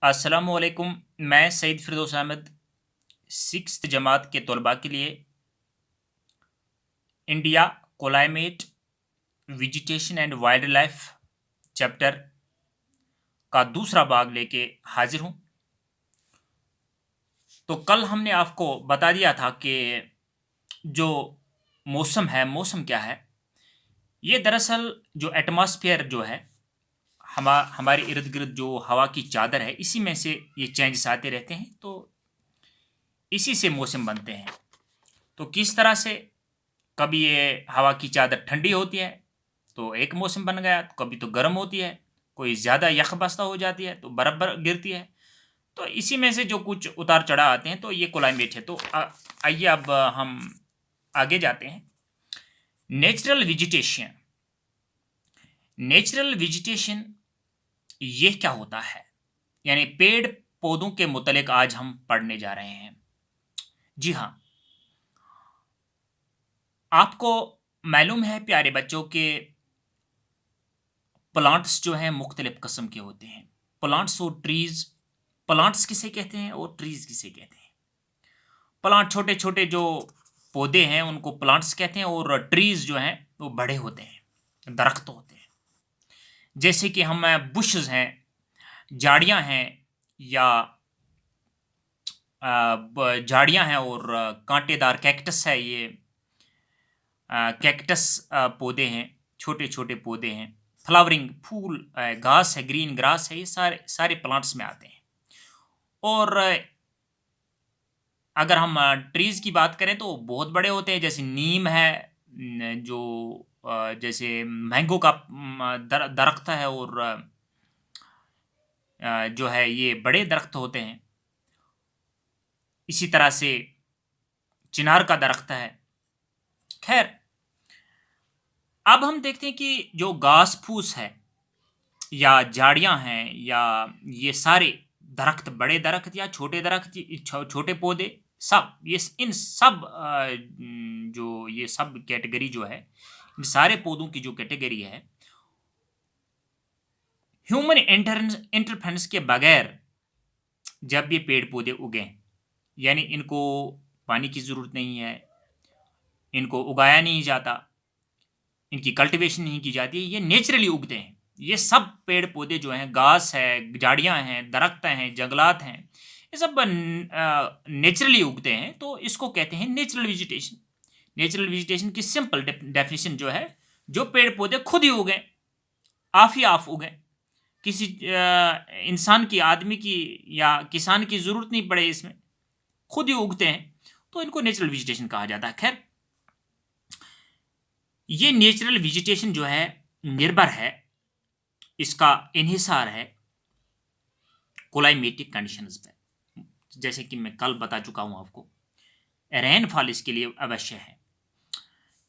अस्सलामुअलैकुम। मैं सईद फ़िरदौस अहमद 6th जमात के तलबा के लिए India climate vegetation and wild life chapter का दूसरा भाग लेके हाजिर हूँ। तो कल हमने आपको बता दिया था कि जो मौसम है, मौसम क्या है? ये दरअसल जो एटमॉस्फेयर जो है, हमारे इर्द-गिर्द जो हवा की चादर है, इसी में से ये चेंजेस आते रहते हैं, तो इसी से मौसम बनते हैं। तो किस तरह से? कभी ये हवा की चादर ठंडी होती है, तो एक मौसम बन गया, तो कभी तो गर्म होती है, कोई ज़्यादा यख़-बस्ता हो जाती है, तो बर्फ़ गिरती है। तो इसी में से जो कुछ उतार-चढ़ाव आते हैं, तो ये क्लाइमेट है। तो आइए अब हम आगे जाते हैं। Natural vegetation. नेचुरल वेजिटेशन ये क्या होता है? यानी पेड़-पौधों के मुतल्लिक़ आज हम पढ़ने जा रहे हैं। जी हाँ, आपको मालूम है प्यारे बच्चों के प्लांट्स जो हैं मुख्तलिफ किस्म के होते हैं। प्लांट्स और ट्रीज़, प्लांट्स किसे कहते हैं और ट्रीज़ किसे कहते हैं? प्लांट छोटे-छोटे जो पौधे हैं उनको प्लांट्स कहते हैं और ट्रीज़ जो हैं वो बड़े होते हैं, दरख्त होते हैं। जैसे कि हम बुशेज़ हैं, झाड़ियाँ हैं या ब झाड़ियाँ हैं और काँटेदार कैक्टस है ये कैक्टस पौधे हैं, छोटे-छोटे पौधे हैं, फ्लावरिंग फूल घास है, ग्रीन ग्रास है, ये सारे सारे प्लांट्स में आते हैं। और अगर हम ट्रीज़ की बात करें तो बहुत बड़े होते हैं, जैसे नीम है जो जैसे मैंगो का दरख्त है और जो है ये बड़े दरख्त होते हैं। इसी तरह से चिनार का दरख्त है। ख़ैर, अब हम देखते हैं कि जो घास-फूस है या झाड़ियाँ हैं या ये सारे दरख्त, बड़े दरख्त या छोटे दरख्त, छोटे पौधे, सब ये इन सब जो ये सब कैटेगरी जो है, इन सारे पौधों की जो कैटेगरी है, ह्यूमन इंटरफेरेंस के बगैर जब ये पेड़-पौधे उगें, यानी इनको पानी की ज़रूरत नहीं है, इनको उगाया नहीं जाता, इनकी कल्टीवेशन नहीं की जाती है, ये नेचुरली उगते हैं। ये सब पेड़-पौधे जो हैं, घास है, झाड़ियाँ हैं, दरख्त हैं, जंगलात हैं, ये सब नेचुरली उगते हैं, तो इसको कहते हैं नेचुरल वेजिटेशन। नेचुरल वेजिटेशन की सिंपल डेफिनिशन जो है, जो पेड़-पौधे खुद ही उगें, आप ही आप उगें। किसी इंसान की, आदमी की या किसान की ज़रूरत नहीं पड़े इसमें, खुद ही उगते हैं, तो इनको नेचुरल वेजिटेशन कहा जाता है। खैर, ये नेचुरल वेजिटेशन जो है, निर्भर है, इसका इन्हिसार है क्लाइमेटिक कंडीशंस पे। जैसे कि मैं कल बता चुका हूँ आपको, रेनफॉल इसके लिए अवश्य है।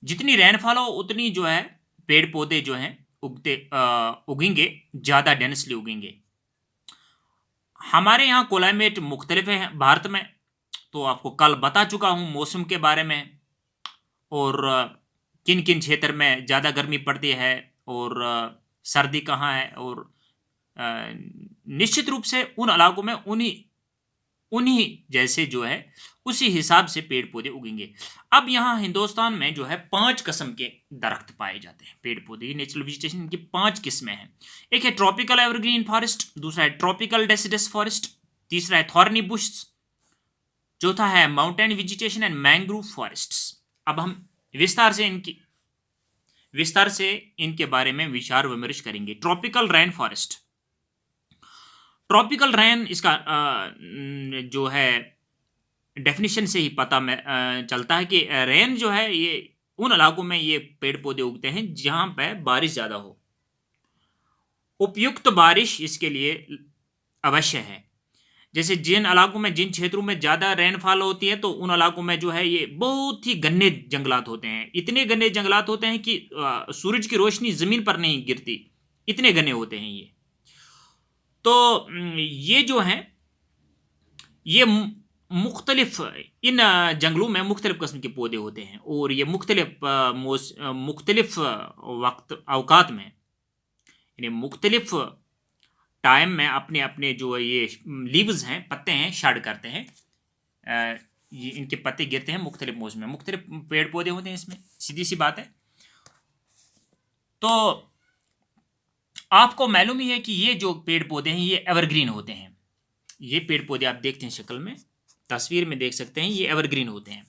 जितनी रेनफॉल हो उतनी जो है पेड़-पौधे जो हैं उगेंगे, ज़्यादा डेंसली उगेंगे। हमारे यहाँ क्लाइमेट मुख्तलिफ है भारत में, तो आपको कल बता चुका हूँ मौसम के बारे में और किन-किन क्षेत्र में ज़्यादा गर्मी पड़ती है और सर्दी कहाँ है और अ, निश्चित रूप से उन इलाकों में उन्हीं उन्हीं जैसे जो है उसी हिसाब से पेड़-पौधे उगेंगे। अब यहाँ हिंदुस्तान में जो है 5 किस्म के दरख्त पाए जाते हैं, पेड़-पौधे, नेचुरल वेजिटेशन की 5 किस्में हैं। एक है ट्रॉपिकल एवरग्रीन फॉरेस्ट, दूसरा है ट्रॉपिकल डेसिडस फॉरेस्ट, तीसरा है थॉर्नी बुश्स, चौथा है mountain vegetation and mangrove forests. अब हम विस्तार से इनकी विस्तार से इनके बारे में विचार-विमर्श करेंगे। Tropical rain forest. Tropical rain इसका जो है डेफिनिशन से ही पता में चलता है कि रेन जो है ये उन इलाकों में ये पेड़-पौधे उगते हैं जहाँ पे बारिश ज़्यादा हो। उपयुक्त बारिश इसके लिए अवश्य है। जैसे जिन इलाकों में, जिन क्षेत्रों में ज़्यादा रेनफॉल होती है, तो उन इलाकों में जो है ये बहुत ही घने जंगलात होते हैं। इतने घने जंगलात होते हैं कि सूरज की रोशनी ज़मीन पर नहीं गिरती, इतने घने होते हैं ये। तो ये जो हैं, ये मुख्तलिफ इन जंगलों में मुख्तलिफ किस्म के पौधे होते हैं और ये मुख्तलिफ वक्त अवकात में, यानी मुख्तलिफ टाइम में अपने अपने जो ये लीव्स हैं, पत्ते हैं, शेड करते हैं। ये इनके पत्ते गिरते हैं मुख्तलिफ मौसम में, मुख्तलिफ पेड़ पौधे होते हैं इसमें, सीधी सी बात है। तो आपको मालूम ही है कि ये जो पेड़ पौधे हैं ये एवरग्रीन होते हैं। ये पेड़ पौधे आप देखते हैं शक्ल में, तस्वीर में देख सकते हैं, ये एवरग्रीन होते हैं।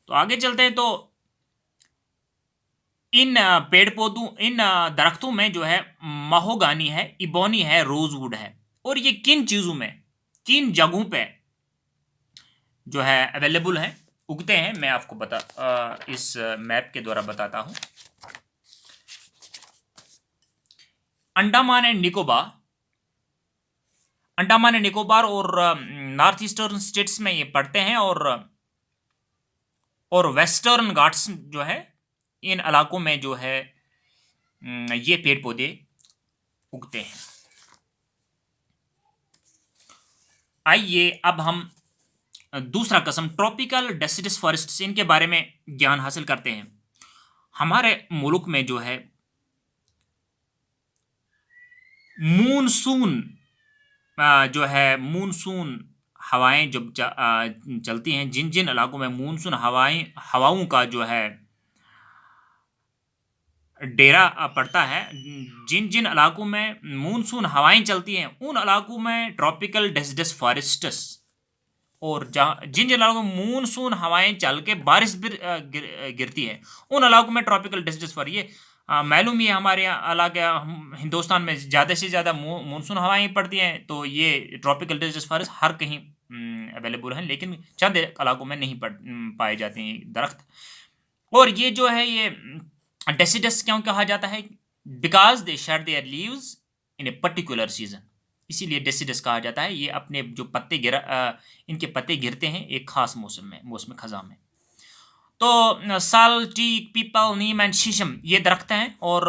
तो आगे चलते हैं। तो इन पेड़ पौधों, इन दरख्तों में जो है महोगानी है, इबोनी है, रोजवुड है। और ये किन चीज़ों में, किन जगहों पे जो है अवेलेबल हैं, उगते हैं, मैं आपको इस मैप के द्वारा बताता हूँ। अंडमान एंड निकोबार, अंडमान एंड निकोबार और नॉर्थ ईस्टर्न स्टेट्स में ये पड़ते हैं। और वेस्टर्न घाट्स जो है, इन इलाकों में जो है ये पेड़ पौधे उगते हैं। आइए अब हम दूसरा कस्म ट्रॉपिकल डेसिडस फॉरेस्ट, इनके बारे में ज्ञान हासिल करते हैं। हमारे मुल्क में जो है मूनसून जो है मूनसून हवाएं जब चलती हैं, जिन जिन इलाकों में मूनसून हवाओं का जो है डेरा पड़ता है, जिन जिन इलाकों में मूनसून हवाएं चलती हैं, उन इलाकों में ट्रॉपिकल डेसिडस फॉरेस्ट्स। और जहाँ जिन जिन इलाकों में मूनसून हवाएं चल के बारिश भी गिरती है, उन इलाकों में ट्रॉपिकल डेसिडस फॉरेस्ट। ये मालूम ही है, हमारे यहाँ इलाके हिंदुस्तान में ज़्यादा से ज़्यादा मूनसून हवाएं पड़ती हैं। तो ये ट्रॉपिकल डेसिडस फॉरेस्ट हर कहीं अवेलेबल हैं, लेकिन चंद इलाकों में नहीं पाए जाते हैं दरख्त। और ये जो है ये डेसिडस क्यों कहा जाता है? Because they shade there leaves in a particular season, इसीलिए डेसिडस कहा जाता है। ये अपने जो इनके पत्ते गिरते हैं एक खास मौसम में, मौसम खज़ां में। तो साल, टीक, पीपल, नीम एंड शीशम ये दरख्त हैं। और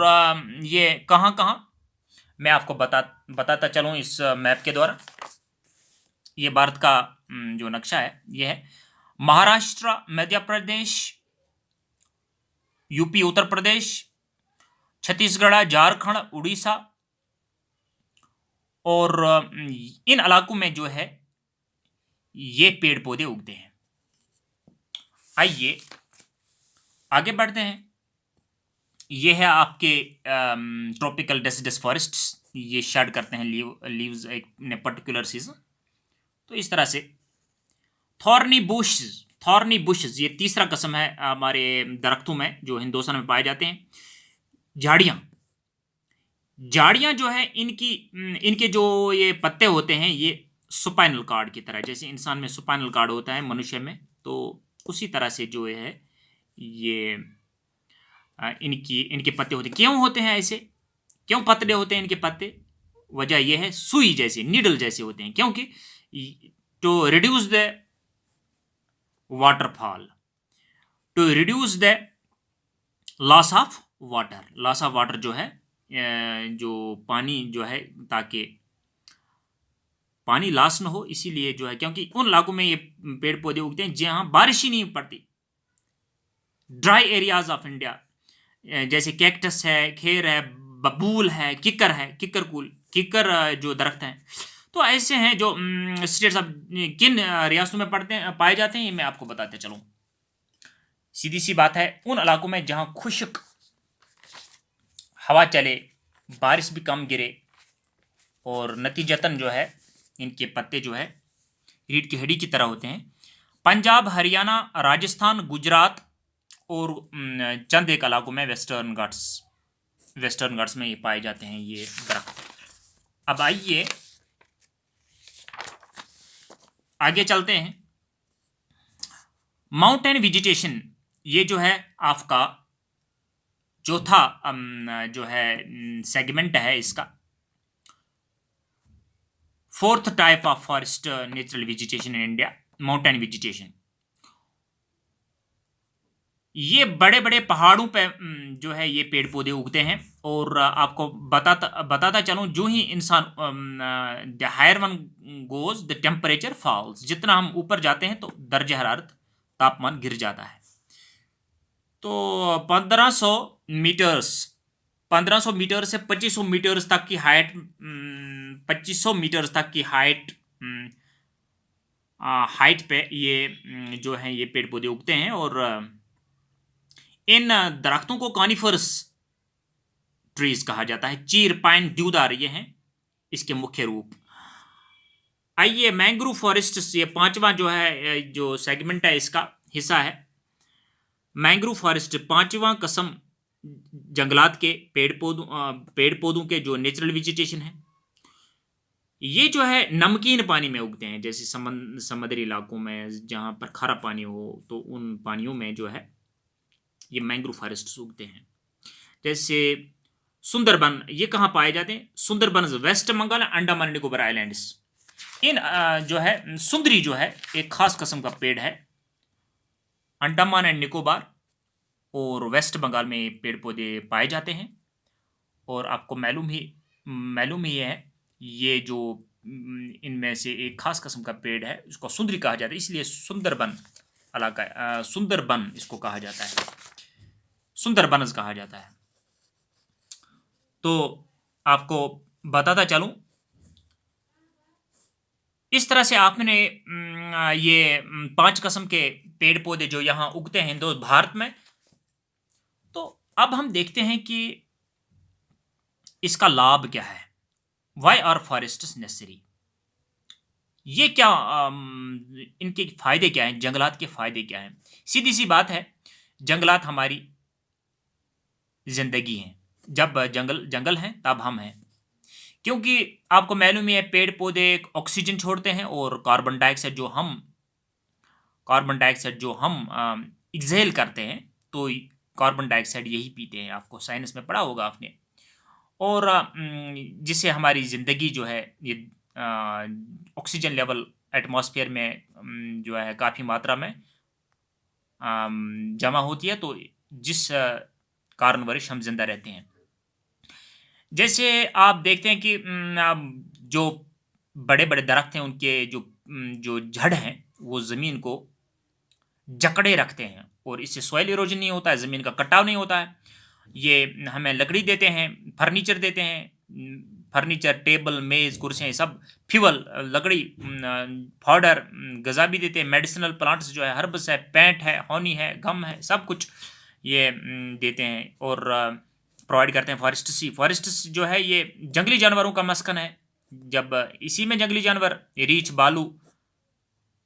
ये कहाँ कहाँ मैं आपको बताता चलूँ इस मैप के द्वारा। ये भारत का जो नक्शा है ये है महाराष्ट्र, मध्य प्रदेश, यूपी, उत्तर प्रदेश, छत्तीसगढ़, झारखंड, उड़ीसा। और इन इलाकों में जो है ये पेड़ पौधे उगते हैं। आइए आगे बढ़ते हैं। ये है आपके ट्रॉपिकल डेसिडस फॉरेस्ट्स, ये शेड करते हैं लीव्स एक पर्टिकुलर सीजन। तो इस तरह से थॉर्नी बुशेस ये तीसरा कस्म है हमारे दरख्तों में जो हिंदुस्तान में पाए जाते हैं। झाड़ियाँ जो है इनके जो ये पत्ते होते हैं ये सुपाइनल कार्ड की तरह, जैसे इंसान में सुपाइनल कार्ड होता है मनुष्य में, तो उसी तरह से जो है ये इनके पत्ते होते हैं। क्यों होते हैं ऐसे, क्यों पतले होते हैं इनके पत्ते? वजह यह है सुई जैसे, नीडल जैसे होते हैं, क्योंकि to reduce the waterfall, to reduce the loss of water जो है, जो पानी जो है, ताकि पानी लॉस न हो, इसीलिए जो है, क्योंकि उन इलाकों में ये पेड़ पौधे उगते हैं जहां बारिश ही नहीं पड़ती। ड्राई एरियाज ऑफ इंडिया, जैसे कैक्टस है, खेर है, बबूल है, किक्कर जो दरख्त हैं। तो ऐसे हैं जो स्टेट्स ऑफ किन रियासतों में पाए जाते हैं, ये मैं आपको बताते चलूँ। सीधी सी बात है, उन इलाकों में जहां खुश्क हवा चले, बारिश भी कम गिरे, और नतीजतन जो है इनके पत्ते जो है रीढ़ की हड्डी की तरह होते हैं। पंजाब, हरियाणा, राजस्थान, गुजरात और चंद एक इलाकों में वेस्टर्न घाट्स में ये पाए जाते हैं ये दरख्त। अब आइए आगे चलते हैं। माउंटेन वेजिटेशन, ये जो है आपका चौथा जो है सेगमेंट है इसका। Fourth type of forest natural vegetation in India, mountain vegetation. ये बड़े बड़े पहाड़ों पे जो है ये पेड़ पौधे उगते हैं। और आपको बताता चलूँ, जो ही इंसान the higher one goes the temperature falls, जितना हम ऊपर जाते हैं तो दर्ज हरारत, तापमान गिर जाता है। तो 1500 मीटर से 2500 मीटर्स तक की हाइट 2500 मीटर तक की हाइट पे ये जो है ये पेड़ पौधे उगते हैं। और इन दरख्तों को कॉनिफरस ट्रीज कहा जाता है। चीर, पाइन, देवदार ये हैं इसके मुख्य रूप। आइए मैंग्रोव फॉरेस्ट, ये पांचवा जो है जो सेगमेंट है इसका हिस्सा है। मैंग्रोव फॉरेस्ट पांचवा कस्म जंगलात के पेड़ पौधों के जो नेचुरल वेजिटेशन है। ये जो है नमकीन पानी में उगते हैं, जैसे समुद्री इलाकों में जहाँ पर खारा पानी हो तो उन पानियों में जो है ये मैंग्रोव फॉरेस्ट उगते हैं। जैसे सुंदरबन, ये कहाँ पाए जाते हैं? सुंदरबन वेस्ट बंगाल, अंडमान निकोबार आइलैंड्स। इन जो है सुंदरी जो है एक खास किस्म का पेड़ है। अंडमान एंड निकोबार और वेस्ट बंगाल में ये पेड़ पौधे पाए जाते हैं। और आपको मालूम ही है ये जो इनमें से एक खास किस्म का पेड़ है उसको सुंदरी कहा जाता है, इसलिए सुंदरबन इलाका सुंदरबन इसको कहा जाता है, सुंदरबनस कहा जाता है। तो आपको बताता चलूं, इस तरह से आपने ये 5 किस्म के पेड़ पौधे जो यहाँ उगते हैं हिंदुस्तान भारत में। तो अब हम देखते हैं कि इसका लाभ क्या है। Why are forests necessary? ये क्या इनके फायदे क्या हैं? जंगलात के फायदे क्या हैं? सीधी सी बात है, जंगलात हमारी जिंदगी हैं। जब जंगल हैं तब हम हैं, क्योंकि आपको मालूम ही है पेड़ पौधे ऑक्सीजन छोड़ते हैं और कार्बन डाइऑक्साइड जो हम एक्सहेल करते हैं, तो कार्बन डाइऑक्साइड यही पीते हैं। आपको साइंस में पढ़ा होगा आपने। और जिससे हमारी ज़िंदगी जो है ये ऑक्सीजन लेवल एटमॉस्फेयर में जो है काफ़ी मात्रा में जमा होती है, तो जिस कारणवश हम जिंदा रहते हैं। जैसे आप देखते हैं कि जो बड़े बड़े दरख्त हैं उनके जो जड़ हैं वो ज़मीन को जकड़े रखते हैं और इससे सॉइल इरोजन नहीं होता है, ज़मीन का कटाव नहीं होता है। ये हमें लकड़ी देते हैं, फर्नीचर देते हैं, फर्नीचर, टेबल, मेज़, कुर्सियाँ, सब फ्यूल, लकड़ी, पाउडर, गज़ा भी देते हैं। मेडिसिनल प्लांट्स जो है, हर्ब्स है, पेंट है, हनी है, गम है, सब कुछ ये देते हैं और प्रोवाइड करते हैं। फॉरेस्ट्स जो है ये जंगली जानवरों का मस्कन है। जब इसी में जंगली जानवर रीछ, भालू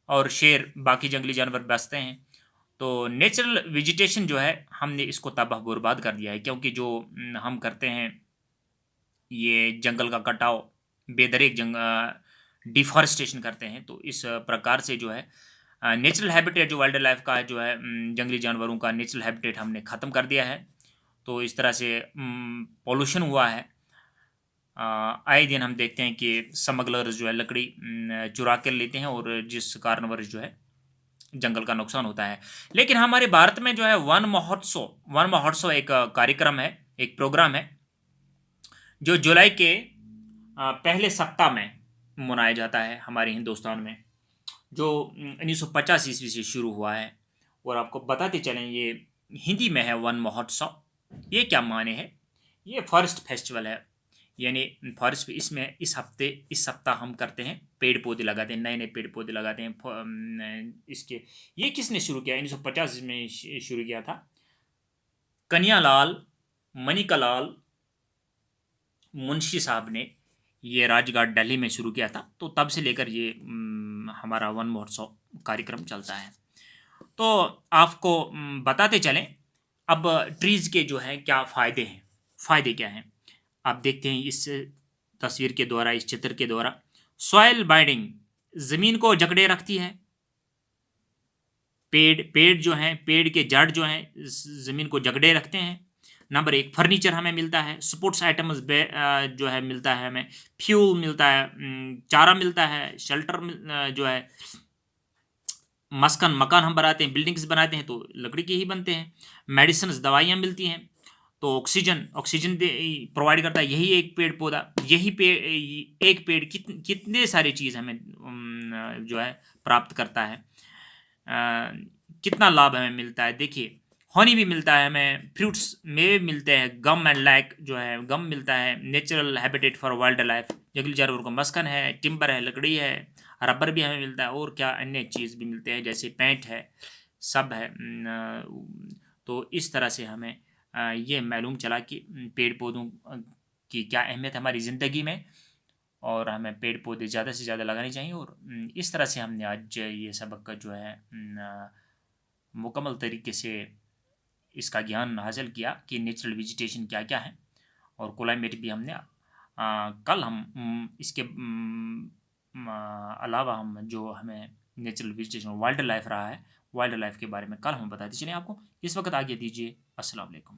और शेर, बाकी जंगली जानवर बसते हैं। तो नेचुरल वेजिटेशन जो है हमने इसको तबाह बर्बाद कर दिया है, क्योंकि जो हम करते हैं ये जंगल का कटाव, बेदरेक डिफॉरेस्टेशन करते हैं। तो इस प्रकार से जो है नेचुरल हैबिटेट जो वाइल्ड लाइफ का है, जो है जंगली जानवरों का नेचुरल हैबिटेट हमने ख़त्म कर दिया है। तो इस तरह से पॉल्यूशन हुआ है। आए दिन हम देखते हैं कि स्मगलर्स जो है लकड़ी चुरा कर लेते हैं और जिस कारणवश जो है जंगल का नुकसान होता है। लेकिन हमारे भारत में जो है वन महोत्सव एक कार्यक्रम है, एक प्रोग्राम है जो जुलाई के पहले सप्ताह में मनाया जाता है हमारे हिंदुस्तान में, जो 1950 ईस्वी से शुरू हुआ है। और आपको बताते चलें ये हिंदी में है वन महोत्सव। ये क्या माने है? ये फॉरेस्ट फेस्टिवल है, यानी फॉरेस्ट इसमें इस सप्ताह हम करते हैं, पेड़ पौधे लगाते हैं, नए नए पेड़ पौधे लगाते हैं। इसके ये किसने शुरू किया? 1950 में शुरू किया था कन्यालाल मणिकलाल मुंशी साहब ने। ये राजघाट दिल्ली में शुरू किया था। तो तब से लेकर ये हमारा वन महोत्सव कार्यक्रम चलता है। तो आपको बताते चलें अब ट्रीज़ के जो है क्या फ़ायदे हैं, फ़ायदे क्या हैं। आप देखते हैं इस तस्वीर के द्वारा, इस चित्र के द्वारा, सॉइल बाइंडिंग, ज़मीन को जकड़े रखती है। पेड़ जो हैं, पेड़ के जड़ जो हैं ज़मीन को जकड़े रखते हैं। नंबर 1, फर्नीचर हमें मिलता है, स्पोर्ट्स आइटम्स जो है मिलता है, हमें फ्यूल मिलता है, चारा मिलता है, शेल्टर जो है मकान हम बनाते हैं, बिल्डिंग्स बनाते हैं तो लकड़ी के ही बनते हैं। मेडिसिन, दवाइयाँ मिलती हैं। तो ऑक्सीजन प्रोवाइड करता है यही एक पेड़ पौधा। एक पेड़ कितने सारी चीज़ हमें जो है प्राप्त करता है। कितना लाभ हमें मिलता है। देखिए हनी भी मिलता है हमें, फ्रूट्स मेवे मिलते हैं, गम एंड लाइक जो है गम मिलता है, natural habitat for wild life, जंगली जानवरों का मस्कन है, टिम्बर है, लकड़ी है, रबर भी हमें मिलता है और क्या अन्य चीज़ भी मिलते हैं जैसे पेंट है, सब है। तो इस तरह से हमें ये मालूम चला कि पेड़ पौधों की क्या अहमियत है हमारी ज़िंदगी में, और हमें पेड़ पौधे ज़्यादा से ज़्यादा लगाने चाहिए। और इस तरह से हमने आज ये सबक का जो है मुकम्मल तरीके से इसका ज्ञान हासिल किया कि नेचुरल वेजिटेशन क्या क्या है, और क्लाइमेट भी हमने कल हम इसके अलावा हम जो हमें नेचुरल वेजिटेशन वाइल्ड लाइफ रहा है, वाइल्ड लाइफ के बारे में कल हम बताते चलें आपको। इस वक्त आगे दीजिए। अस्सलाम वालेकुम।